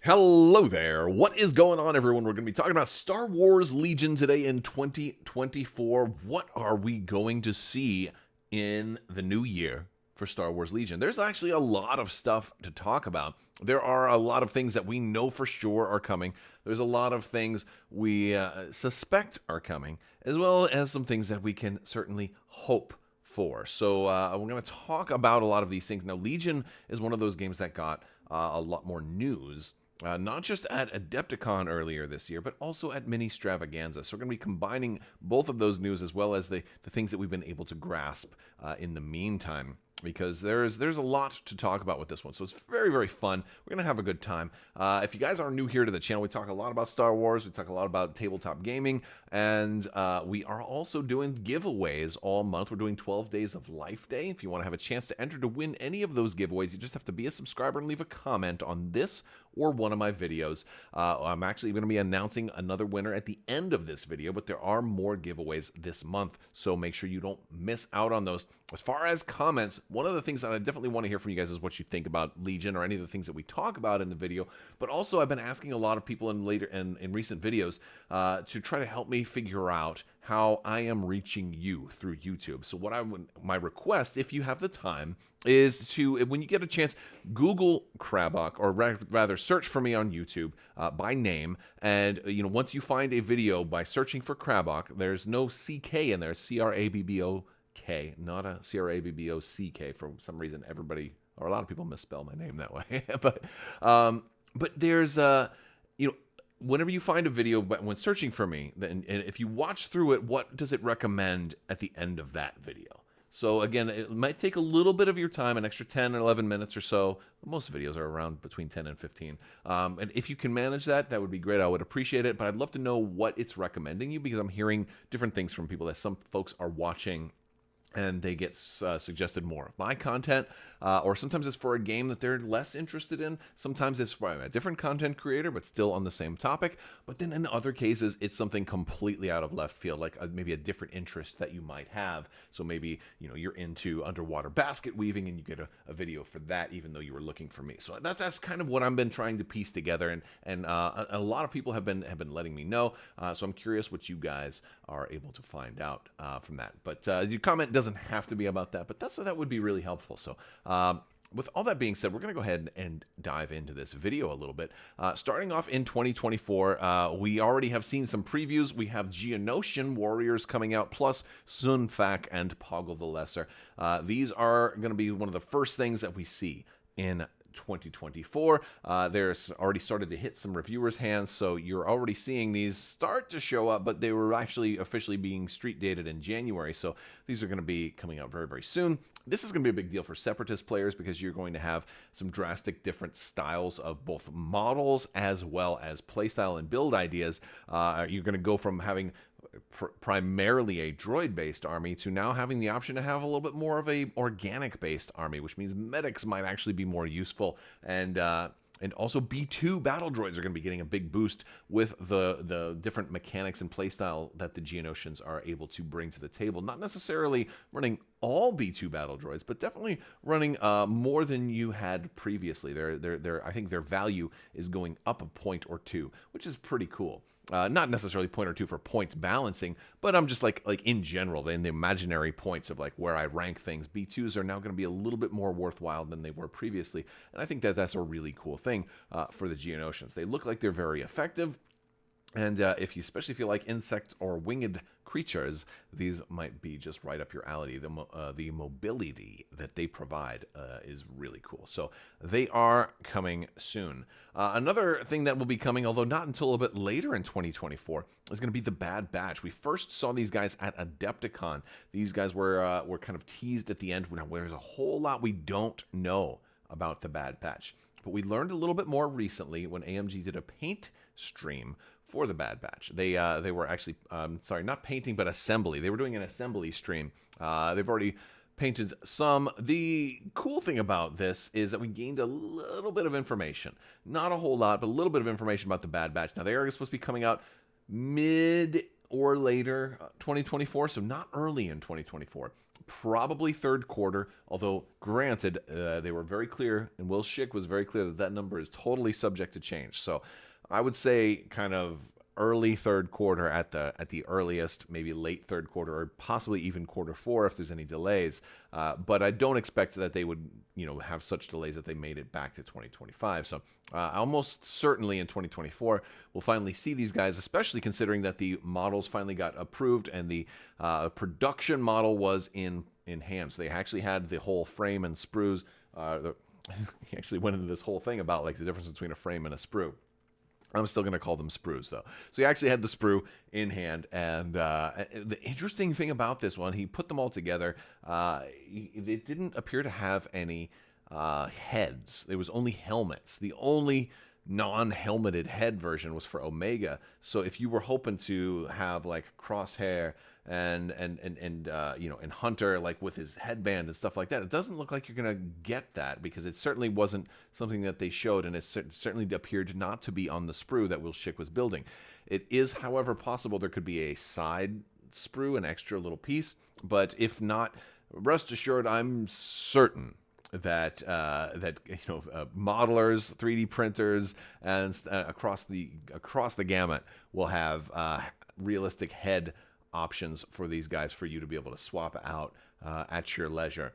Hello there. What is going on, everyone? We're going to be talking about Star Wars Legion today in 2024. What are we going to see in the new year for Star Wars Legion? There's actually a lot of stuff to talk about. There are a lot of things that we know for sure are coming. There's a lot of things we suspect are coming, as well as some things that we can certainly hope for. So we're going to talk about a lot of these things. Now, Legion is one of those games that got a lot more news. Not just at Adepticon earlier this year, but also at Mini Stravaganza. So we're going to be combining both of those news as well as the things that we've been able to grasp in the meantime. Because there's a lot to talk about with this one. So it's very, very fun. We're going to have a good time. If you guys are new here to the channel, we talk a lot about Star Wars. We talk a lot about tabletop gaming. And we are also doing giveaways all month. We're doing 12 Days of Life Day. If you want to have a chance to enter to win any of those giveaways, you just have to be a subscriber and leave a comment on this or one of my videos. I'm actually going to be announcing another winner at the end of this video, but there are more giveaways this month, so make sure you don't miss out on those. As far as comments, one of the things that I definitely want to hear from you guys is what you think about Legion or any of the things that we talk about in the video, but also I've been asking a lot of people in recent videos to try to help me figure out how I am reaching you through YouTube. So my request, if you have the time, is to, when you get a chance, Google Crabbok, or rather search for me on YouTube by name. And once you find a video by searching for Crabbok, there's no CK in there, C-R-A-B-B-O-K, not a C-R-A-B-B-O-C-K. For some reason, everybody, or a lot of people misspell my name that way. but there's whenever you find a video, when searching for me, and if you watch through it, what does it recommend at the end of that video? So again, it might take a little bit of your time, an extra 10 or 11 minutes or so. Most videos are around between 10 and 15. And if you can manage that, that would be great. I would appreciate it. But I'd love to know what it's recommending you, because I'm hearing different things from people that some folks are watching and they get suggested more of my content, or sometimes it's for a game that they're less interested in. Sometimes it's for a different content creator, but still on the same topic. But then in other cases, it's something completely out of left field, like maybe a different interest that you might have. So maybe you're into underwater basket weaving, and you get a video for that, even though you were looking for me. So that's kind of what I've been trying to piece together, and a lot of people have been letting me know. So I'm curious what you guys are able to find out from that. But your comment doesn't have to be about that, but that would be really helpful. So with all that being said, we're going to go ahead and dive into this video a little bit. Starting off in 2024, we already have seen some previews. We have Geonosian Warriors coming out, plus Sun Fac and Poggle the Lesser. These are going to be one of the first things that we see in 2024. There's already started to hit some reviewers' hands, so you're already seeing these start to show up, but they were actually officially being street dated in January, so these are going to be coming out very, very soon. This is going to be a big deal for Separatist players, because you're going to have some drastic different styles of both models as well as playstyle and build ideas. You're going to go from having primarily a droid-based army to now having the option to have a little bit more of a organic-based army, which means medics might actually be more useful, and also B2 battle droids are going to be getting a big boost with the different mechanics and playstyle that the Geonosians are able to bring to the table. Not necessarily running all B2 battle droids, but definitely running more than you had previously. I think their value is going up a point or two, which is pretty cool. Not necessarily point or two for points balancing, but I'm just like in general, in the imaginary points of like where I rank things, B2s are now going to be a little bit more worthwhile than they were previously. And I think that's a really cool thing for the Geonosians. They look like they're very effective. And especially if you like insect or winged creatures, these might be just right up your alley. The mobility that they provide is really cool. So they are coming soon. Another thing that will be coming, although not until a bit later in 2024, is going to be the Bad Batch. We first saw these guys at Adepticon. These guys were kind of teased at the end, where there's a whole lot we don't know about the Bad Batch. But we learned a little bit more recently when AMG did a paint stream for the Bad Batch. They were actually, not painting, but assembly. They were doing an assembly stream. They've already painted some. The cool thing about this is that we gained a little bit of information. Not a whole lot, but a little bit of information about the Bad Batch. Now, they are supposed to be coming out mid or later 2024, so not early in 2024. probably third quarter, although granted, they were very clear, and Will Schick was very clear that that number is totally subject to change. So I would say kind of early third quarter at the earliest, maybe late third quarter, or possibly even quarter four if there's any delays. But I don't expect that they would, have such delays that they made it back to 2025. So almost certainly in 2024, we'll finally see these guys, especially considering that the models finally got approved and the production model was in hand. So they actually had the whole frame and sprues. He actually went into this whole thing about like the difference between a frame and a sprue. I'm still going to call them sprues, though. So he actually had the sprue in hand. And the interesting thing about this one, he put them all together. It didn't appear to have any heads. There was only helmets. The only non-helmeted head version was for Omega. So if you were hoping to have like Crosshair and Hunter like with his headband and stuff like that, it doesn't look like you're gonna get that, because it certainly wasn't something that they showed, and it certainly appeared not to be on the sprue that Will Schick was building. It is, however, possible there could be a side sprue, an extra little piece, but if not, rest assured, I'm certain that modelers, 3D printers, and across the gamut will have realistic head options for these guys for you to be able to swap out at your leisure.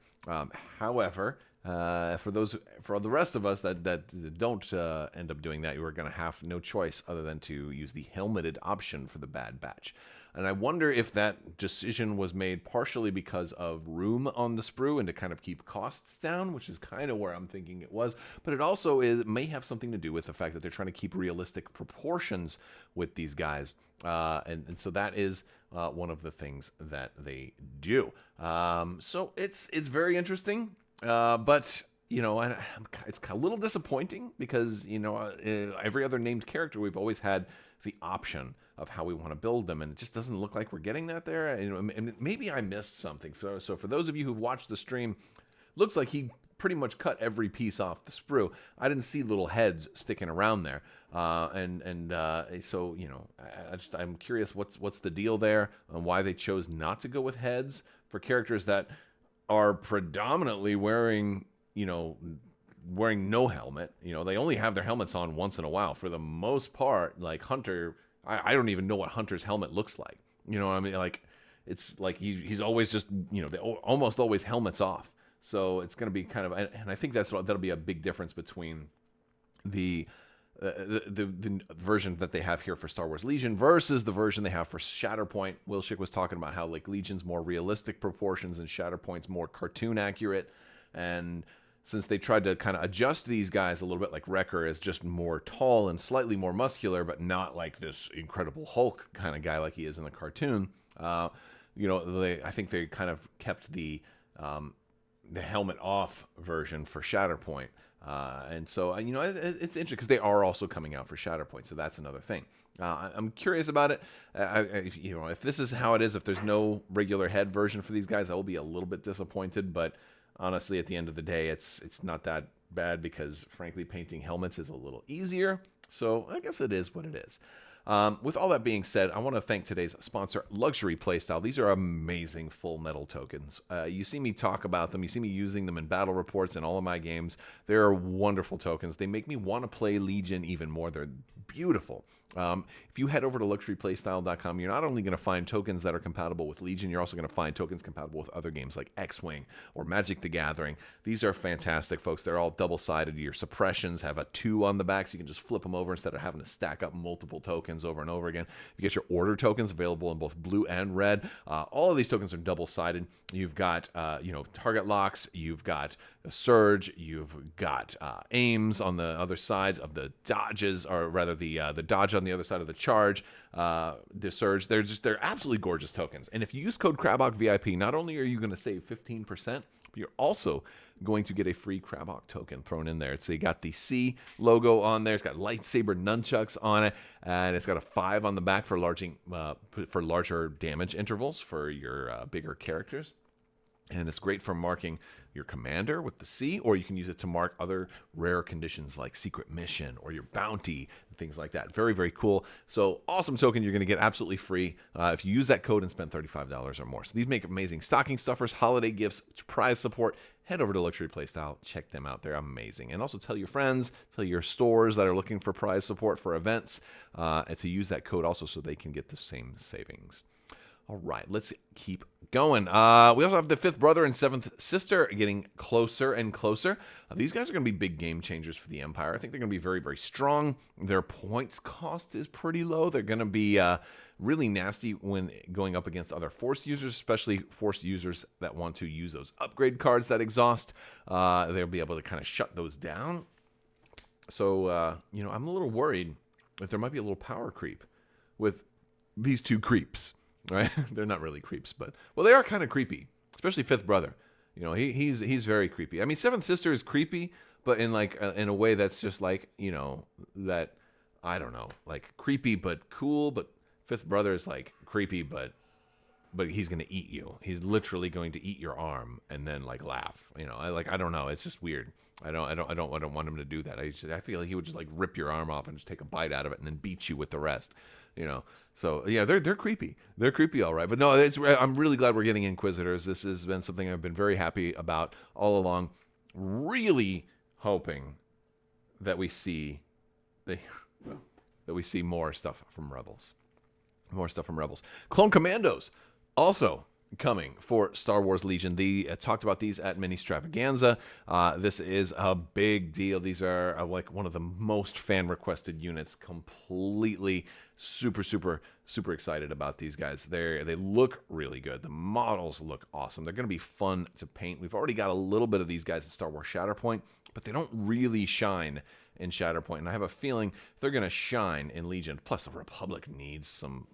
However, for the rest of us that don't end up doing that, you are going to have no choice other than to use the helmeted option for the Bad Batch. And I wonder if that decision was made partially because of room on the sprue and to kind of keep costs down, which is kind of where I'm thinking it was. But it also may have something to do with the fact that they're trying to keep realistic proportions with these guys. And so that is one of the things that they do. So it's very interesting. But it's a little disappointing because, every other named character, we've always had the option of how we want to build them, and it just doesn't look like we're getting that there. And maybe I missed something. So for those of you who've watched the stream, looks like he pretty much cut every piece off the sprue. I didn't see little heads sticking around there. So I'm curious what's the deal there and why they chose not to go with heads for characters that are predominantly wearing no helmet. They only have their helmets on once in a while. For the most part, like Hunter, I don't even know what Hunter's helmet looks like. Like it's like he's always just, they almost always helmets off. So it's going to be kind of, and I think that'll be a big difference between the version that they have here for Star Wars Legion versus the version they have for Shatterpoint. Will Schick was talking about how like Legion's more realistic proportions and Shatterpoint's more cartoon accurate. And since they tried to kind of adjust these guys a little bit, like Wrecker is just more tall and slightly more muscular, but not like this Incredible Hulk kind of guy like he is in the cartoon. I think they kind of kept the helmet off version for Shatterpoint. And so, it's interesting because they are also coming out for Shatterpoint. So that's another thing. I'm curious about it. If this is how it is, if there's no regular head version for these guys, I will be a little bit disappointed. But honestly, at the end of the day, it's not that bad because, frankly, painting helmets is a little easier. So I guess it is what it is. With all that being said, I want to thank today's sponsor, Luxury Playstyle. These are amazing full metal tokens. You see me talk about them. You see me using them in battle reports in all of my games. They're wonderful tokens. They make me want to play Legion even more. They're beautiful. If you head over to luxuryplaystyle.com, you're not only going to find tokens that are compatible with Legion, you're also going to find tokens compatible with other games like X-Wing or Magic the Gathering. These are fantastic, folks. They're all double-sided. Your suppressions have a 2 on the back, so you can just flip them over instead of having to stack up multiple tokens over and over again. You get your order tokens available in both blue and red. All of these tokens are double-sided. You've got, target locks. You've got a surge. You've got aims on the other sides of the dodges, or rather the dodge on the other side of the charge, the surge. They're absolutely gorgeous tokens. And if you use code Crabbok VIP, not only are you going to save 15%, but you're also going to get a free Crabbok token thrown in there. They got the C logo on there. It's got lightsaber nunchucks on it, and it's got a 5 on the back for larger damage intervals for your bigger characters. And it's great for marking your commander with the C, or you can use it to mark other rare conditions like secret mission or your bounty and things like that. Very, very cool. So awesome token you're going to get absolutely free if you use that code and spend $35 or more. So these make amazing stocking stuffers, holiday gifts, prize support. Head over to Luxury Playstyle. Check them out. They're amazing. And also tell your friends, tell your stores that are looking for prize support for events to use that code also so they can get the same savings. All right, let's keep going. We also have the fifth brother and seventh sister getting closer and closer. These guys are going to be big game changers for the Empire. I think they're going to be very, very strong. Their points cost is pretty low. They're going to be really nasty when going up against other Force users, especially Force users that want to use those upgrade cards that exhaust. They'll be able to kind of shut those down. So, I'm a little worried if there might be a little power creep with these two creeps. Right? They're not really creeps, but they are kind of creepy, especially fifth brother. He's very creepy. I mean, seventh sister is creepy, but in in a way that's just like, that I don't know, like creepy but cool. But fifth brother is like creepy, but he's gonna eat you. He's literally going to eat your arm and then like laugh. I don't know. It's just weird. I don't want him to do that. I feel like he would just like rip your arm off and just take a bite out of it and then beat you with the rest. So yeah, they're creepy. They're creepy, all right. But no, I'm really glad we're getting Inquisitors. This has been something I've been very happy about all along. Really hoping that we see more stuff from Rebels. More stuff from Rebels. Clone Commandos also coming for Star Wars Legion. They talked about these at Mini Stravaganza. This is a big deal. These are like one of the most fan requested units. Completely super excited about these guys. They look really good. The models look awesome. They're going to be fun to paint. We've already got a little bit of these guys in Star Wars Shatterpoint, but they don't really shine in Shatterpoint. And I have a feeling they're going to shine in Legion. Plus, the Republic needs some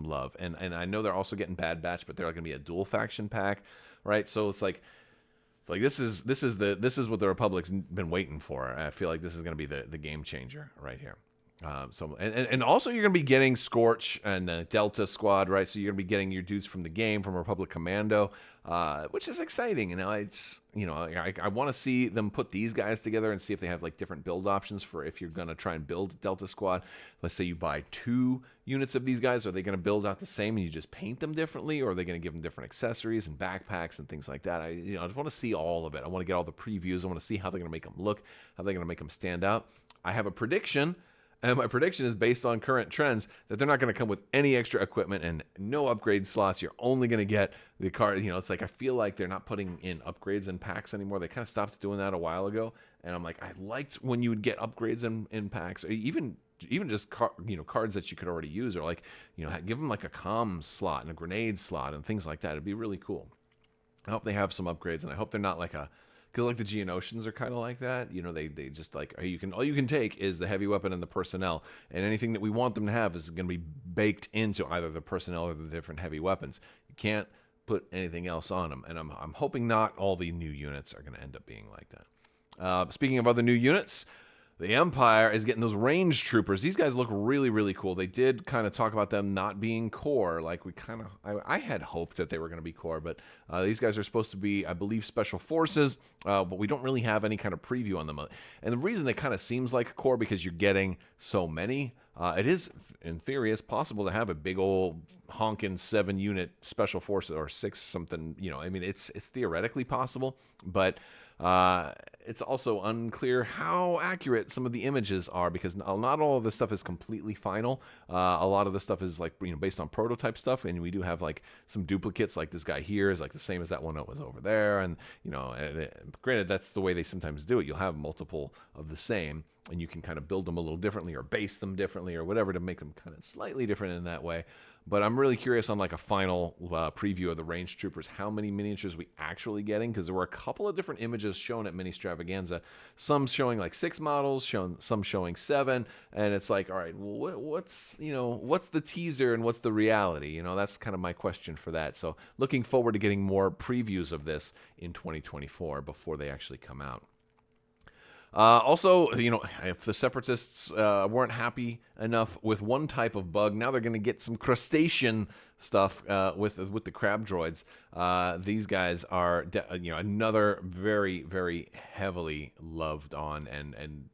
love, and I know they're also getting Bad Batch, but they're going to be a dual faction pack, right? So it's like this is what the Republic's been waiting for. I feel like this is going to be the game changer right here. And also you're going to be getting Scorch and Delta Squad, right? So you're going to be getting your dudes from the game, from Republic Commando, which is exciting. I want to see them put these guys together and see if they have like different build options for if you're going to try and build Delta Squad. Let's say you buy 2 units of these guys. Are they going to build out the same and you just paint them differently, or are they going to give them different accessories and backpacks and things like that? I just want to see all of it. I want to get all the previews. I want to see how they're going to make them look, how they're going to make them stand out. I have a prediction. And my prediction is based on current trends that they're not going to come with any extra equipment and no upgrade slots. You're only going to get the card. It's like I feel like they're not putting in upgrades in packs anymore. They kind of stopped doing that a while ago. And I'm like, I liked when you would get upgrades in packs, or even just cards that you could already use, or like give them like a comm slot and a grenade slot and things like that. It'd be really cool. I hope they have some upgrades, and I hope they're not like because like the Geonosians are kind of like that. They just like all you can take is the heavy weapon and the personnel, and anything that we want them to have is going to be baked into either the personnel or the different heavy weapons. You can't put anything else on them, and I'm hoping not all the new units are going to end up being like that. Speaking of other new units, the Empire is getting those range troopers. These guys look really, really cool. They did kind of talk about them not being core. Like I had hoped that they were going to be core, but these guys are supposed to be, I believe, special forces, but we don't really have any kind of preview on them. And the reason it kind of seems like core because you're getting so many. It is, in theory, it's possible to have a big old honking 7-unit special forces or 6 something. It's theoretically possible, but it's also unclear how accurate some of the images are, because not all of this stuff is completely final. A lot of this stuff is like based on prototype stuff, and we do have like some duplicates. Like this guy here is like the same as that one that was over there, and granted that's the way they sometimes do it. You'll have multiple of the same, and you can kind of build them a little differently or base them differently or whatever to make them kind of slightly different in that way. But I'm really curious on like a final preview of the range troopers, how many miniatures we actually getting, because there were a couple of different images shown at Mini Stravaganza, some showing like 6 models, some showing 7, and it's like, all right, well, what's the teaser and what's the reality? That's kind of my question for that. So looking forward to getting more previews of this in 2024 before they actually come out. Also, if the Separatists weren't happy enough with one type of bug, now they're going to get some crustacean stuff with the crab droids. These guys are another very, very heavily loved on, and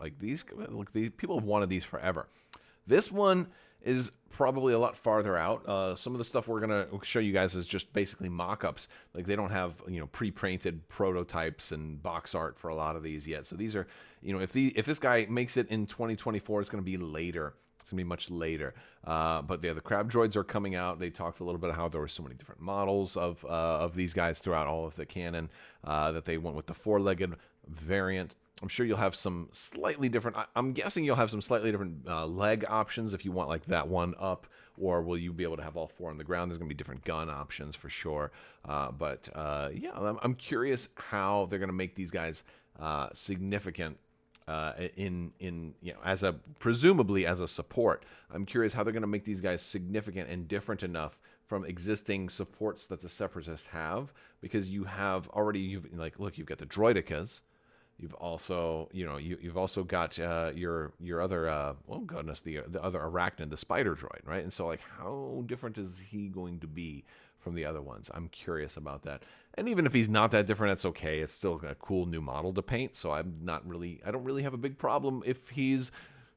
like these people have wanted these forever. This one is probably a lot farther out. Some of the stuff we're gonna show you guys is just basically mock-ups. Like they don't have pre-painted prototypes and box art for a lot of these yet. So these are if this guy makes it in 2024, it's gonna be later. It's gonna be much later. But the crab droids are coming out. They talked a little bit about how there were so many different models of these guys throughout all of the canon. That they went with the four-legged variant. I'm sure you'll have some slightly different. I'm guessing you'll have some slightly different leg options if you want like that one up, or will you be able to have all four on the ground? There's going to be different gun options for sure. But I'm curious how they're going to make these guys significant as presumably as a support. I'm curious how they're going to make these guys significant and different enough from existing supports that the Separatists have, because you've got the Droidicas. You've also, you've also got your other, the other arachnid, the spider droid, right? And so, like, how different is he going to be from the other ones? I'm curious about that. And even if he's not that different, that's okay. It's still a cool new model to paint. So I don't really have a big problem if he's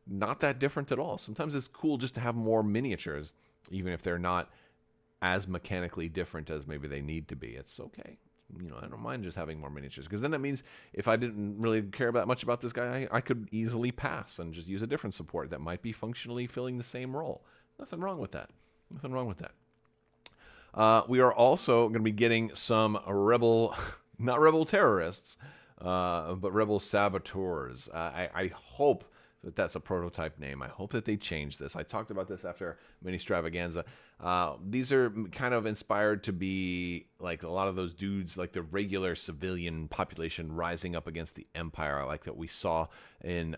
not that different at all. Sometimes it's cool just to have more miniatures, even if they're not as mechanically different as maybe they need to be. It's okay. I don't mind just having more miniatures, because then that means if I didn't really care that much about this guy, I could easily pass and just use a different support that might be functionally filling the same role. Nothing wrong with that. Nothing wrong with that. We are also going to be getting some not rebel terrorists, but rebel saboteurs. I hope that's a prototype name. I hope that they change this. I talked about this after Mini Stravaganza. These are kind of inspired to be like a lot of those dudes, like the regular civilian population rising up against the Empire, like that we saw in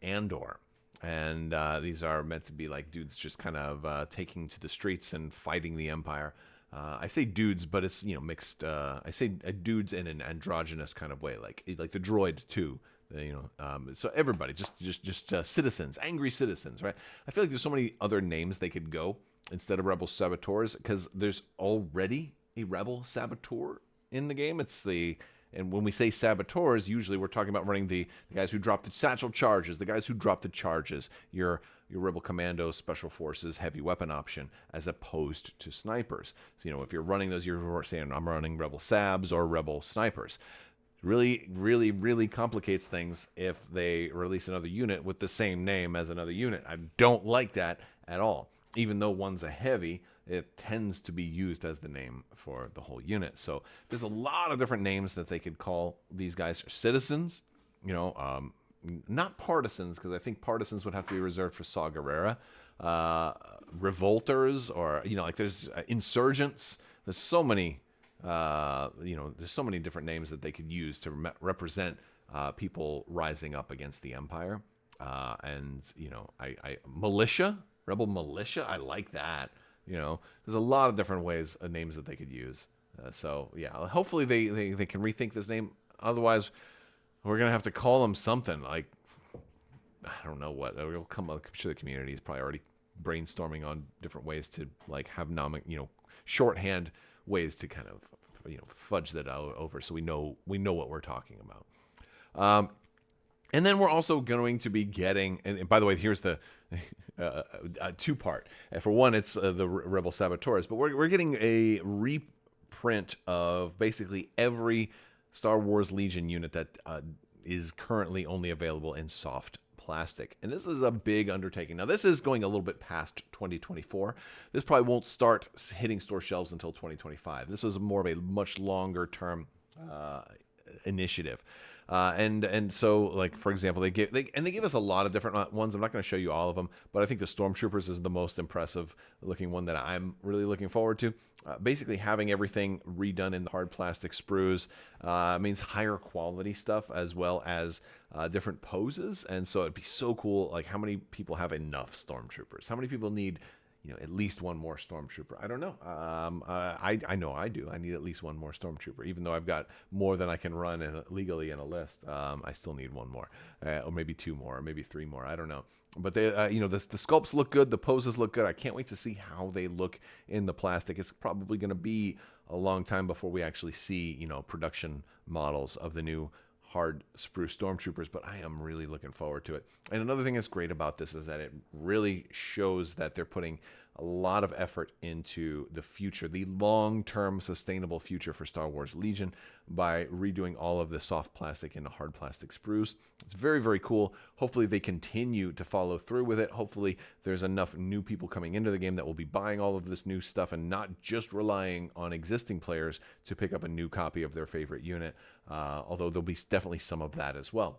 Andor. And these are meant to be like dudes just kind of taking to the streets and fighting the Empire. I say dudes, but it's mixed. I say dudes in an androgynous kind of way, like the droid too. So everybody, just citizens, angry citizens, right? I feel like there's so many other names they could go instead of rebel saboteurs, because there's already a rebel saboteur in the game. And when we say saboteurs, usually we're talking about running the guys who drop the satchel charges, the guys who drop the charges, your rebel commando, special forces, heavy weapon option, as opposed to snipers. So if you're running those, you're saying I'm running rebel sabs or rebel snipers. Really, really, really complicates things if they release another unit with the same name as another unit. I don't like that at all. Even though one's a heavy, it tends to be used as the name for the whole unit. So there's a lot of different names that they could call these guys. Citizens, not partisans, because I think partisans would have to be reserved for Saw Gerrera. Revolters, or there's insurgents. There's so many. There's so many different names that they could use to represent people rising up against the Empire. Militia, rebel militia, I like that. There's a lot of different names that they could use. Hopefully they can rethink this name. Otherwise, we're gonna have to call them something like, I don't know what. I'm sure the community is probably already brainstorming on different ways to have shorthand ways to kind of fudge that out over, so we know what we're talking about. And then we're also going to be getting, and by the way, here's the two-part. For one, it's the Rebel Saboteurs, but we're getting a reprint of basically every Star Wars Legion unit that is currently only available in soft plastic. And this is a big undertaking. Now, this is going a little bit past 2024. This probably won't start hitting store shelves until 2025. This is more of a much longer term initiative. And so, like, for example, they give us a lot of different ones. I'm not going to show you all of them, but I think the Stormtroopers is the most impressive looking one that I'm really looking forward to. Basically, having everything redone in the hard plastic sprues means higher quality stuff, as well as different poses. And so it'd be so cool. Like, how many people have enough Stormtroopers? How many people need at least one more stormtrooper. I don't know. I know I do. I need at least one more stormtrooper, even though I've got more than I can run legally in a list. I still need one more, or maybe two more, or maybe three more. I don't know. But they, the sculpts look good. The poses look good. I can't wait to see how they look in the plastic. It's probably going to be a long time before we actually see, production models of the new hard spruce stormtroopers, but I am really looking forward to it. And another thing that's great about this is that it really shows that they're putting a lot of effort into the future, the long-term sustainable future for Star Wars Legion by redoing all of the soft plastic into hard plastic spruce. It's very, very cool. Hopefully they continue to follow through with it. Hopefully there's enough new people coming into the game that will be buying all of this new stuff and not just relying on existing players to pick up a new copy of their favorite unit, although there'll be definitely some of that as well.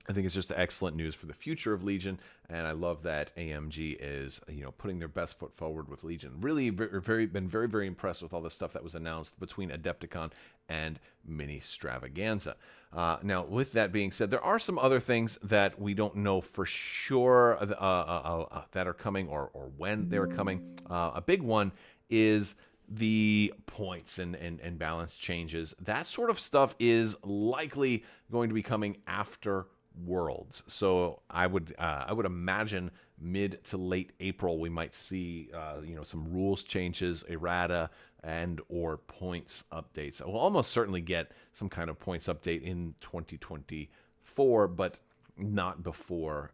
I think it's just excellent news for the future of Legion, and I love that AMG is, putting their best foot forward with Legion. Really, been very, very impressed with all the stuff that was announced between Adepticon and Mini Stravaganza. Now, with that being said, there are some other things that we don't know for sure that are coming or when they're coming. A big one is the points and balance changes. That sort of stuff is likely going to be coming after Worlds. So I would imagine mid to late April we might see some rules changes, errata, and or points updates. We'll almost certainly get some kind of points update in 2024, but not before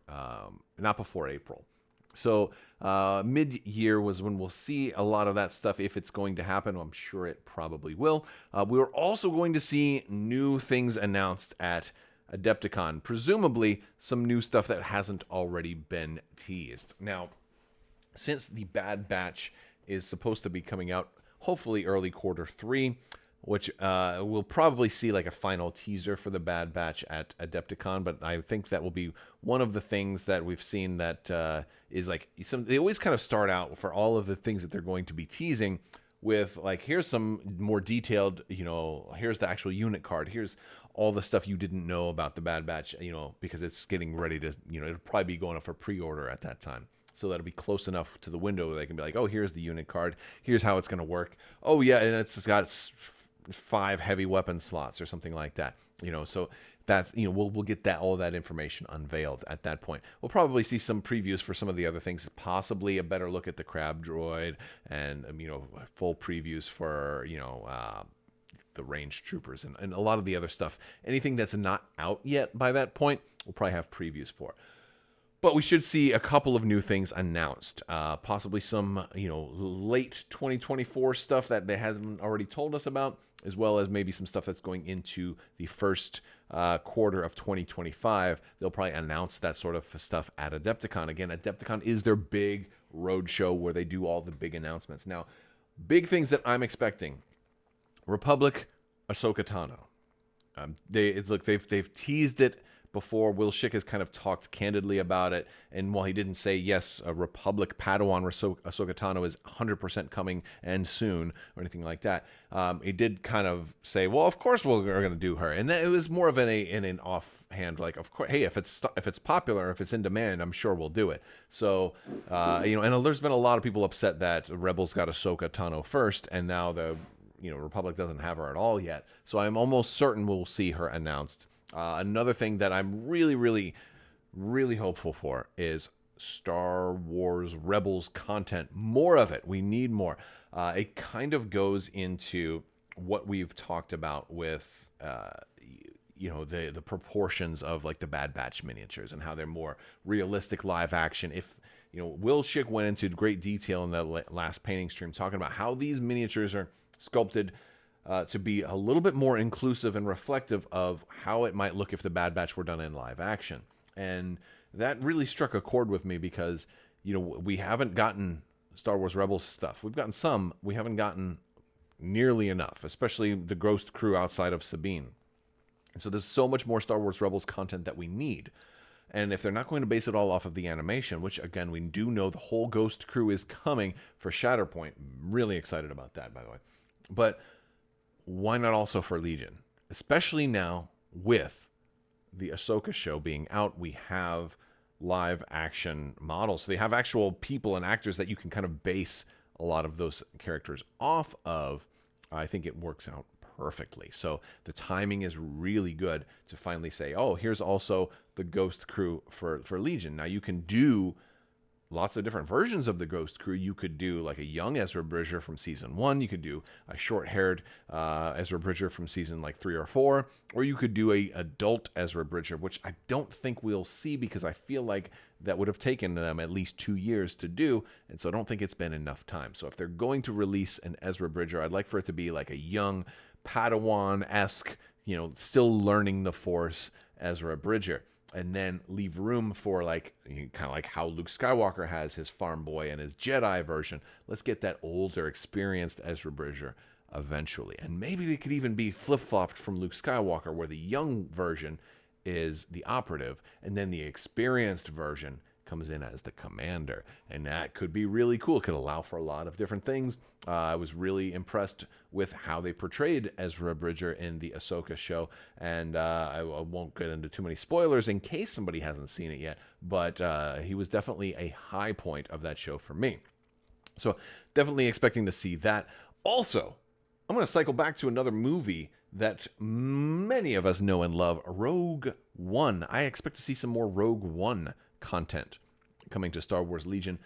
April. So mid-year was when we'll see a lot of that stuff, if it's going to happen. I'm sure it probably will. We're also going to see new things announced at Adepticon, presumably some new stuff that hasn't already been teased. Now, since the Bad Batch is supposed to be coming out hopefully early Q3, which we'll probably see like a final teaser for the Bad Batch at Adepticon, but I think that will be one of the things that we've seen that is like they always kind of start out for all of the things that they're going to be teasing with, like, here's some more detailed, here's the actual unit card, here's all the stuff you didn't know about the Bad Batch, because it's getting ready to, it'll probably be going up for pre-order at that time. So that'll be close enough to the window where they can be like, oh, here's the unit card, here's how it's going to work. Oh, yeah, and it's got 5 heavy weapon slots or something like that. So that's, we'll get all of that information unveiled at that point. We'll probably see some previews for some of the other things, possibly a better look at the Crab Droid, and full previews for the range troopers and a lot of the other stuff. Anything that's not out yet by that point, we'll probably have previews for. But we should see a couple of new things announced, possibly some, late 2024 stuff that they haven't already told us about, as well as maybe some stuff that's going into the first quarter of 2025. They'll probably announce that sort of stuff at Adepticon. Again, Adepticon is their big road show where they do all the big announcements. Now, big things that I'm expecting: Republic, Ahsoka Tano. They've teased it before. Will Schick has kind of talked candidly about it, and while he didn't say yes, a Republic Padawan Ahsoka Tano is 100% coming and soon or anything like that, he did kind of say, well, of course we're going to do her, and it was more of an offhand, like, of course, hey, if it's popular, if it's in demand, I'm sure we'll do it. So and there's been a lot of people upset that Rebels got Ahsoka Tano first, and now the Republic doesn't have her at all yet. So I'm almost certain we'll see her announced. Another thing that I'm really, really, really hopeful for is Star Wars Rebels content. More of it. We need more. It kind of goes into what we've talked about with, the proportions of like the Bad Batch miniatures and how they're more realistic live action. If Will Schick went into great detail in the last painting stream talking about how these miniatures are sculpted to be a little bit more inclusive and reflective of how it might look if the Bad Batch were done in live action. And that really struck a chord with me because, we haven't gotten Star Wars Rebels stuff. We've gotten some. We haven't gotten nearly enough, especially the Ghost crew outside of Sabine. And so there's so much more Star Wars Rebels content that we need. And if they're not going to base it all off of the animation, which, again, we do know the whole Ghost crew is coming for Shatterpoint. Really excited about that, by the way. But why not also for Legion? Especially now with the Ahsoka show being out, we have live action models. So they have actual people and actors that you can kind of base a lot of those characters off of. I think it works out perfectly. So the timing is really good to finally say, oh, here's also the Ghost crew for Legion. Now you can do lots of different versions of the Ghost crew. You could do like a young Ezra Bridger from season 1. You could do a short-haired Ezra Bridger from season like 3 or 4, or you could do a adult Ezra Bridger, which I don't think we'll see because I feel like that would have taken them at least 2 years to do, and so I don't think it's been enough time. So if they're going to release an Ezra Bridger, I'd like for it to be like a young Padawan-esque, still learning the Force Ezra Bridger. And then leave room for kind of like how Luke Skywalker has his farm boy and his Jedi version. Let's get that older, experienced Ezra Bridger eventually. And maybe they could even be flip-flopped from Luke Skywalker, where the young version is the operative, and then the experienced version comes in as the commander. And that could be really cool. It could allow for a lot of different things. I was really impressed with how they portrayed Ezra Bridger in the Ahsoka show. And I won't get into too many spoilers in case somebody hasn't seen it yet. But he was definitely a high point of that show for me. So definitely expecting to see that. Also, I'm going to cycle back to another movie that many of us know and love, Rogue One. I expect to see some more Rogue One content coming to Star Wars Legion,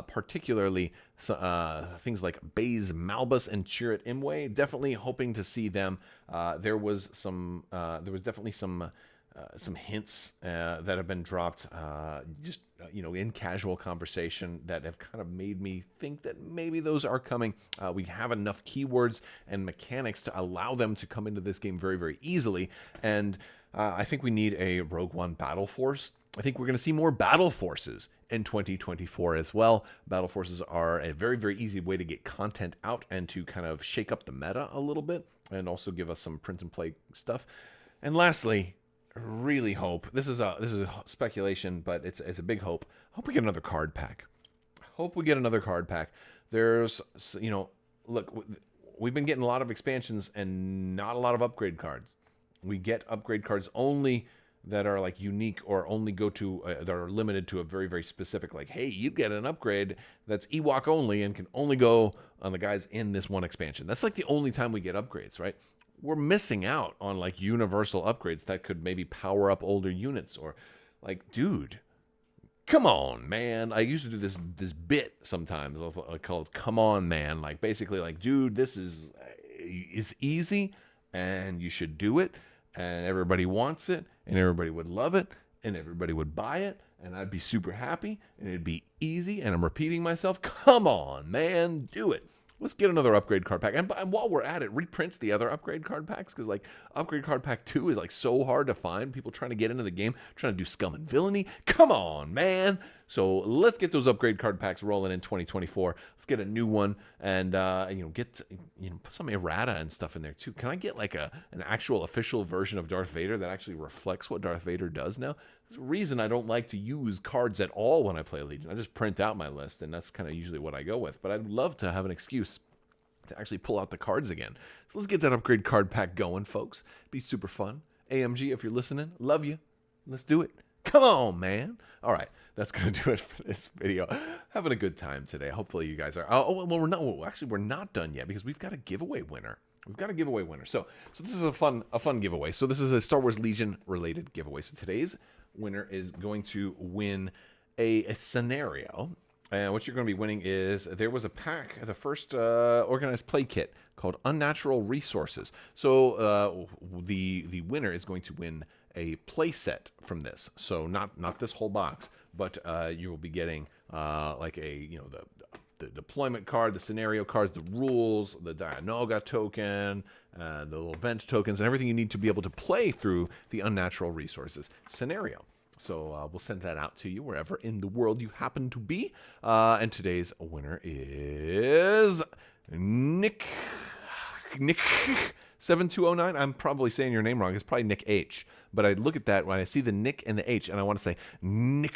particularly things like Baze Malbus and Chirrut Imwe. Definitely hoping to see them. There was definitely some hints that have been dropped, in casual conversation that have kind of made me think that maybe those are coming. We have enough keywords and mechanics to allow them to come into this game very, very easily, and I think we need a Rogue One battle force. I think we're going to see more battle forces in 2024 as well. Battle forces are a very, very easy way to get content out and to kind of shake up the meta a little bit and also give us some print and play stuff. And lastly, really hope, this is a speculation, but it's a big hope. I hope we get another card pack. There's, look, we've been getting a lot of expansions and not a lot of upgrade cards. We get upgrade cards only that are like unique or only go to that are limited to a very, very specific, like, hey, you get an upgrade that's Ewok only and can only go on the guys in this one expansion. That's like the only time we get upgrades, right? We're missing out on like universal upgrades that could maybe power up older units, or like, dude, come on, man. I used to do this bit sometimes called "Come on, man." Like basically, like, dude, this is easy, and you should do it, and everybody wants it, and everybody would love it, and everybody would buy it, and I'd be super happy, and it'd be easy. And I'm repeating myself. Come on, man, do it. Let's get another upgrade card pack. And while we're at it, reprint the other upgrade card packs, because like upgrade card pack 2 is like so hard to find. People trying to get into the game, trying to do scum and villainy. Come on, man. So let's get those upgrade card packs rolling in 2024. Let's get a new one and put some errata and stuff in there too. Can I get like an actual official version of Darth Vader that actually reflects what Darth Vader does now? There's a reason I don't like to use cards at all when I play Legion. I just print out my list, and that's kind of usually what I go with. But I'd love to have an excuse to actually pull out the cards again. So let's get that upgrade card pack going, folks. Be super fun. AMG, if you're listening, love you. Let's do it. Come on, man. All right, that's going to do it for this video. Having a good time today. Hopefully you guys are. We're not done yet, because we've got a giveaway winner. So this is a fun giveaway. So this is a Star Wars Legion related giveaway. So today's winner is going to win a scenario. And what you're going to be winning is, there was a pack, the first organized play kit called Unnatural Resources. So the winner is going to win a play set from this. So not this whole box, but you will be getting the deployment card, the scenario cards, the rules, the Dianoga token, the little event tokens, and everything you need to be able to play through the Unnatural Resources scenario. So we'll send that out to you wherever in the world you happen to be. And today's winner is Nick 7209. I'm probably saying your name wrong. It's probably Nick H. But I look at that when I see the Nick and the H, and I want to say Nick.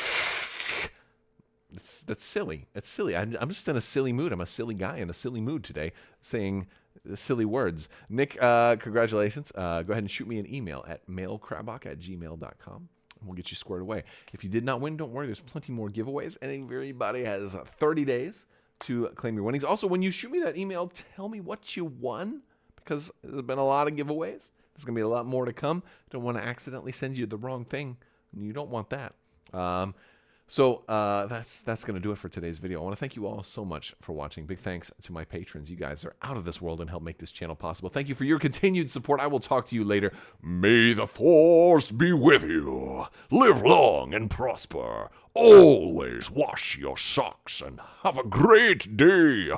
That's silly. It's silly. I'm just in a silly mood. I'm a silly guy in a silly mood today, saying silly words. Nick, congratulations. Go ahead and shoot me an email at mailcrabbok@gmail.com. We'll get you squared away. If you did not win, don't worry. There's plenty more giveaways. And everybody has 30 days to claim your winnings. Also, when you shoot me that email, tell me what you won, because there's been a lot of giveaways. There's going to be a lot more to come. Don't want to accidentally send you the wrong thing. You don't want that. So that's going to do it for today's video. I want to thank you all so much for watching. Big thanks to my patrons. You guys are out of this world and help make this channel possible. Thank you for your continued support. I will talk to you later. May the Force be with you. Live long and prosper. Always wash your socks and have a great day.